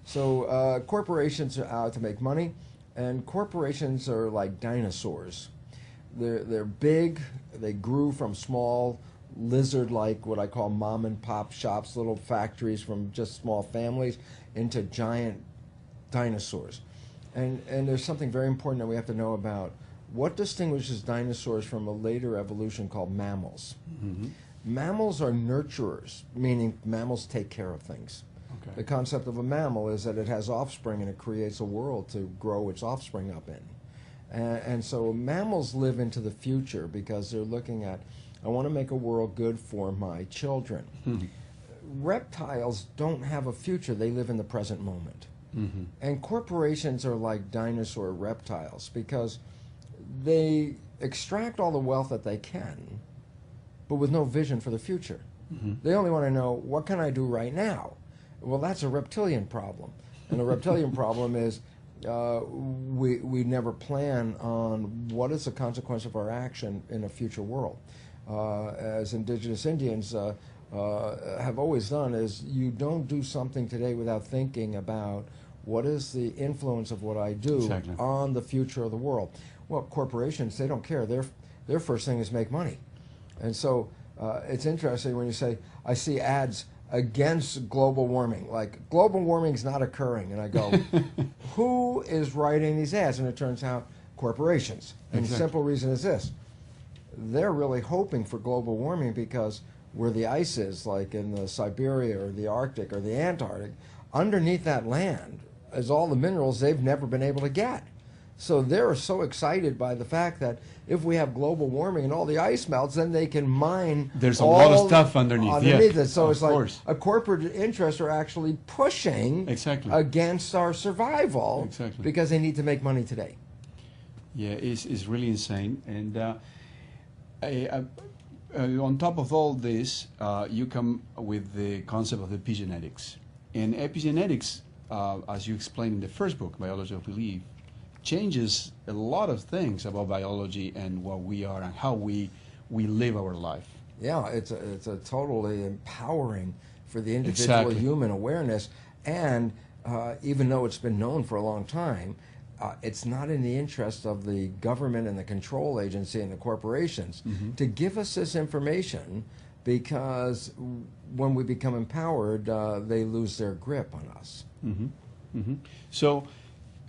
So corporations are out to make money, and corporations are like dinosaurs. They're big. They grew from small lizard-like, what I call mom and pop shops, little factories from just small families, into giant dinosaurs. And there's something very important that we have to know about what distinguishes dinosaurs from a later evolution called mammals. Mm-hmm. Mammals are nurturers, meaning mammals take care of things. Okay. The concept of a mammal is that it has offspring and it creates a world to grow its offspring up in. And so mammals live into the future because they're looking at, I want to make a world good for my children. Mm-hmm. Reptiles don't have a future, they live in the present moment. Mm-hmm. And corporations are like dinosaur reptiles because they extract all the wealth that they can, but with no vision for the future. Mm-hmm. They only want to know, what can I do right now? Well, that's a reptilian problem. And the reptilian problem is we never plan on what is the consequence of our action in a future world. As indigenous Indians have always done, is you don't do something today without thinking about what is the influence of what I do Exactly. on the future of the world. Well, corporations, they don't care. Their first thing is make money. And so it's interesting when you say, I see ads against global warming, like global warming is not occurring. And I go, who is writing these ads? And it turns out corporations. And the simple reason is this. They're really hoping for global warming because where the ice is, like in the Siberia or the Arctic or the Antarctic, underneath that land is all the minerals they've never been able to get. So they're so excited by the fact that if we have global warming and all the ice melts, then they can mine. There's a lot of stuff underneath it. So it's like a corporate interests are actually pushing against our survival because they need to make money today. Yeah, it's really insane. And on top of all this, you come with the concept of epigenetics. And epigenetics, as you explained in the first book, Biology of Belief, changes a lot of things about biology and what we are and how we live our life. Yeah, it's a totally empowering for the individual human awareness. And even though it's been known for a long time, it's not in the interest of the government and the control agency and the corporations to give us this information, because when we become empowered, they lose their grip on us. So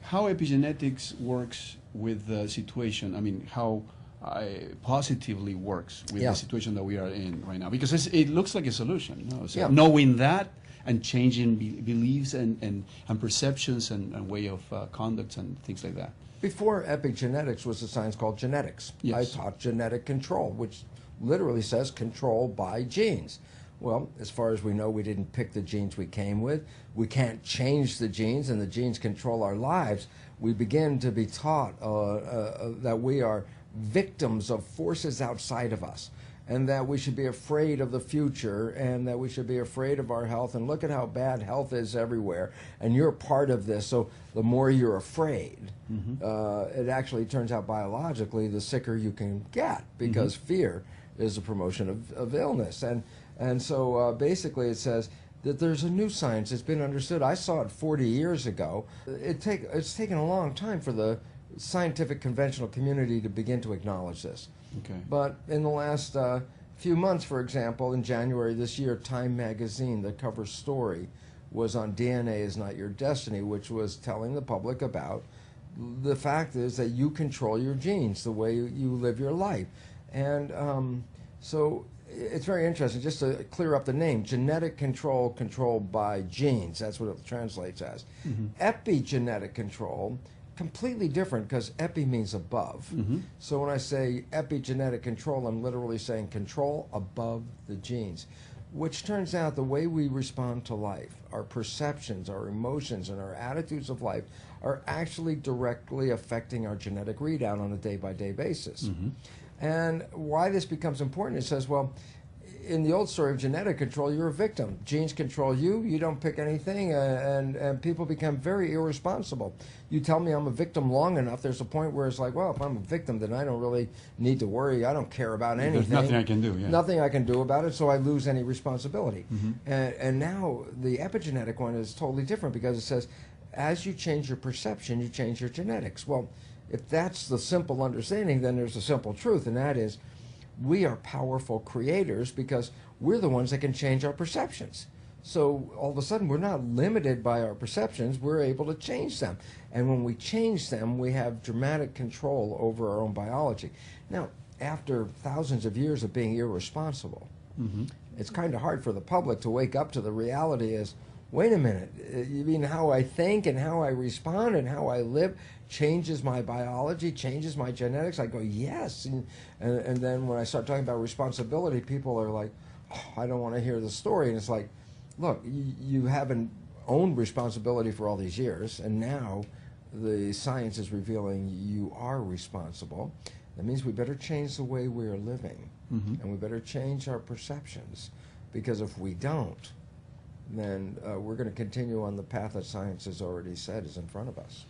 how epigenetics works with the situation, I mean, how positively works with the situation that we are in right now, because it looks like a solution. So knowing that and changing beliefs and perceptions and way of conduct and things like that. Before epigenetics was a science called genetics. I taught genetic control, which literally says control by genes. Well, as far as we know, we didn't pick the genes we came with. We can't change the genes, and the genes control our lives. We begin to be taught that we are victims of forces outside of us, and that we should be afraid of the future, and that we should be afraid of our health, and look at how bad health is everywhere, and you're part of this, so the more you're afraid, it actually turns out biologically the sicker you can get, because fear is a promotion of illness. And so basically it says that there's a new science that's been understood. I saw it 40 years ago. It's taken a long time for the scientific conventional community to begin to acknowledge this. But in the last few months, for example, in January this year, Time magazine, the cover story was on DNA is Not Your Destiny, which was telling the public about the fact is that you control your genes, the way you live your life. And so it's very interesting, just to clear up the name, genetic control, controlled by genes, that's what it translates as. Epigenetic control, completely different, because epi means above. So when I say epigenetic control, I'm literally saying control above the genes, which turns out the way we respond to life, our perceptions, our emotions, and our attitudes of life are actually directly affecting our genetic readout on a day-by-day basis. And why this becomes important, it says, well, in the old story of genetic control, you're a victim. Genes control you. You don't pick anything, and people become very irresponsible. You tell me I'm a victim long enough, there's a point where it's like, well, if I'm a victim, then I don't really need to worry. I don't care about anything. There's nothing I can do. Yeah. Nothing I can do about it, so I lose any responsibility. And now the epigenetic one is totally different because it says, as you change your perception, you change your genetics. Well, if that's the simple understanding, then there's a simple truth, and that is, we are powerful creators because we're the ones that can change our perceptions. So all of a sudden, we're not limited by our perceptions. We're able to change them. And when we change them, we have dramatic control over our own biology. Now, after thousands of years of being irresponsible, it's kind of hard for the public to wake up to the reality is, wait a minute, you mean how I think and how I respond and how I live changes my biology, changes my genetics? I go, yes. And then when I start talking about responsibility, people are like, oh, I don't want to hear the story. And it's like, look, you haven't owned responsibility for all these years, and now the science is revealing you are responsible. That means we better change the way we are living, and we better change our perceptions, because if we don't, then we're going to continue on the path that science has already said is in front of us.